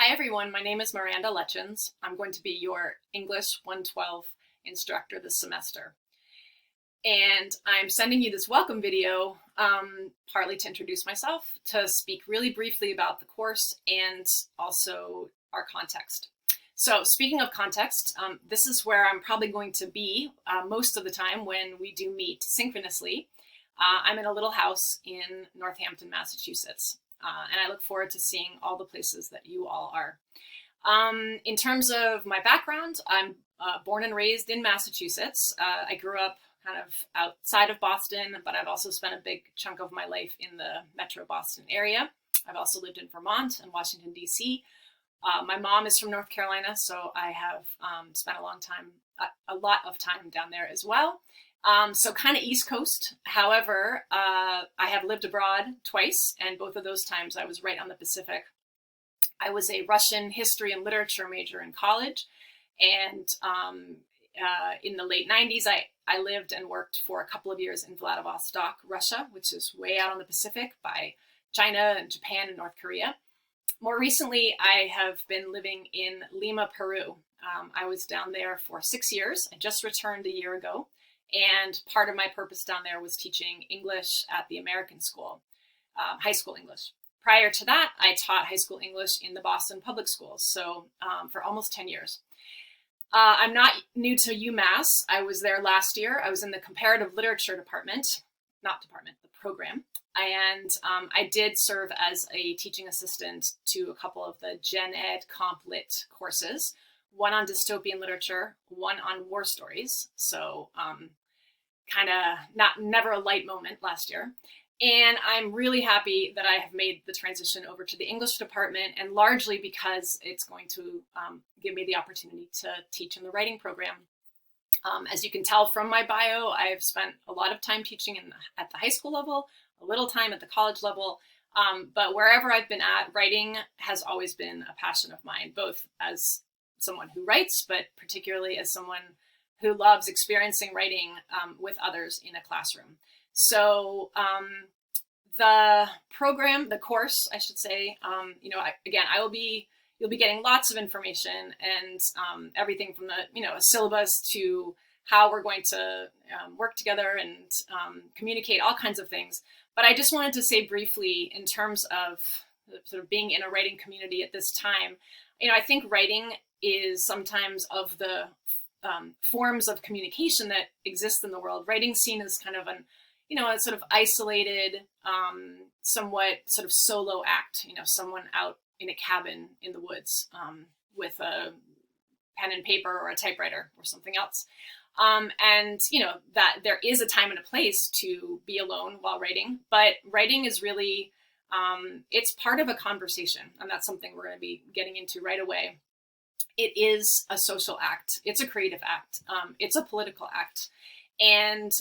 Hi everyone, my name is Miranda Lechins. I'm going to be your English 112 instructor this semester. And I'm sending you this welcome video partly to introduce myself, to speak really briefly about the course and also our context. So speaking of context, this is where I'm probably going to be most of the time when we do meet synchronously. I'm in a little house in Northampton, Massachusetts. And I look forward to seeing all the places that you all are. In terms of my background, I'm born and raised in Massachusetts. I grew up kind of outside of Boston, but I've also spent a big chunk of my life in the metro Boston area. I've also lived in Vermont and Washington, D.C. My mom is from North Carolina, so I have spent a lot of time down there as well. So kind of East Coast. However, I have lived abroad twice, and both of those times I was right on the Pacific. I was a Russian history and literature major in college, and in the late 90s, I lived and worked for a couple of years in Vladivostok, Russia, which is way out on the Pacific by China and Japan and North Korea. More recently, I have been living in Lima, Peru. I was down there for 6 years. I just returned a year ago. And part of my purpose down there was teaching English at the American school, high school English. Prior to that, I taught high school English in the Boston public schools, so for almost 10 years. I'm not new to UMass. I was there last year. I was in the comparative literature department, the program. And I did serve as a teaching assistant to a couple of the Gen Ed Comp Lit courses, one on dystopian literature, one on war stories. So kind of never a light moment last year. And I'm really happy that I have made the transition over to the English department, and largely because it's going to give me the opportunity to teach in the writing program. As you can tell from my bio, I've spent a lot of time teaching at the high school level, a little time at the college level, but wherever I've been at, writing has always been a passion of mine, both as someone who writes, but particularly as someone who loves experiencing writing with others in a classroom. So the course, I should say, you'll be getting lots of information and everything from a syllabus to how we're going to work together and communicate, all kinds of things. But I just wanted to say briefly, in terms of sort of being in a writing community at this time, I think writing is sometimes of the forms of communication that exist in the world. Writing seen as kind of a sort of isolated, somewhat sort of solo act, someone out in a cabin in the woods with a pen and paper or a typewriter or something else. And that there is a time and a place to be alone while writing, but writing is really, it's part of a conversation, and that's something we're going to be getting into right away. It is a social act. It's a creative act. It's a political act. And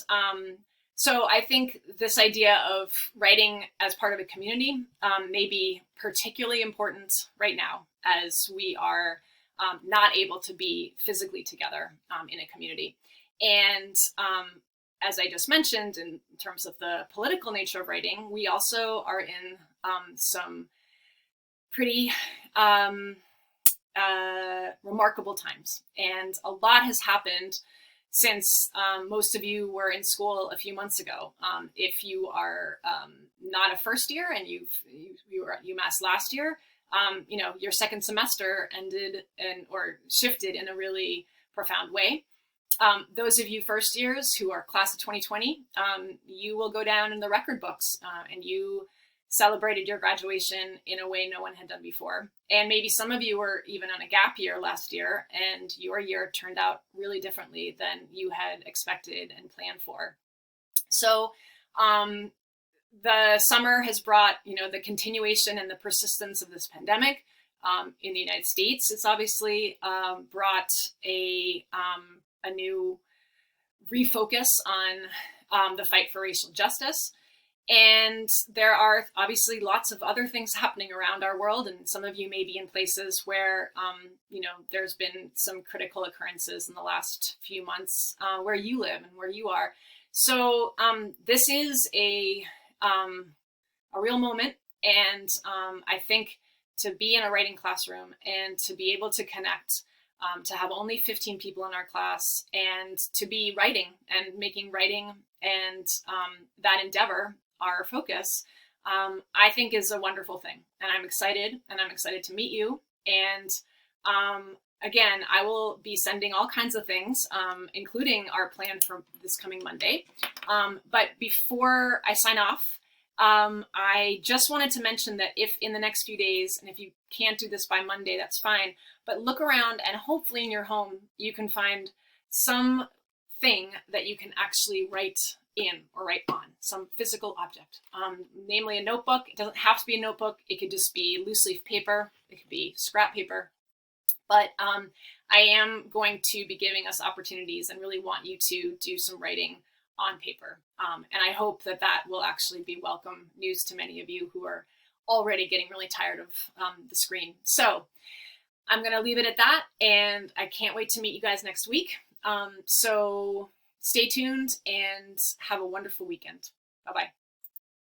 so I think this idea of writing as part of a community may be particularly important right now, as we are not able to be physically together in a community. And as I just mentioned, in terms of the political nature of writing, we also are in some pretty remarkable times. And a lot has happened since most of you were in school a few months ago. If you are not a first year and you were at UMass last year, your second semester ended or shifted in a really profound way. Those of you first years who are class of 2020, you will go down in the record books, and you celebrated your graduation in a way no one had done before. And maybe some of you were even on a gap year last year, and your year turned out really differently than you had expected and planned for. So the summer has brought, the continuation and the persistence of this pandemic in the United States. It's obviously brought a new refocus on the fight for racial justice. And there are obviously lots of other things happening around our world, and some of you may be in places where, there's been some critical occurrences in the last few months where you live and where you are. So this is a real moment, and I think to be in a writing classroom and to be able to connect, to have only 15 people in our class, and to be writing and making writing and that endeavor our focus, I think is a wonderful thing. And I'm excited to meet you. And again, I will be sending all kinds of things, including our plan for this coming Monday. But before I sign off, I just wanted to mention that if in the next few days, and if you can't do this by Monday, that's fine, but look around and hopefully in your home, you can find some thing that you can actually write in or write on, some physical object, namely a notebook. It doesn't have to be a notebook. It could just be loose leaf paper. It could be scrap paper. But I am going to be giving us opportunities and really want you to do some writing on paper. And I hope that that will actually be welcome news to many of you who are already getting really tired of the screen. So I'm going to leave it at that, and I can't wait to meet you guys next week. So stay tuned and have a wonderful weekend. Bye-bye.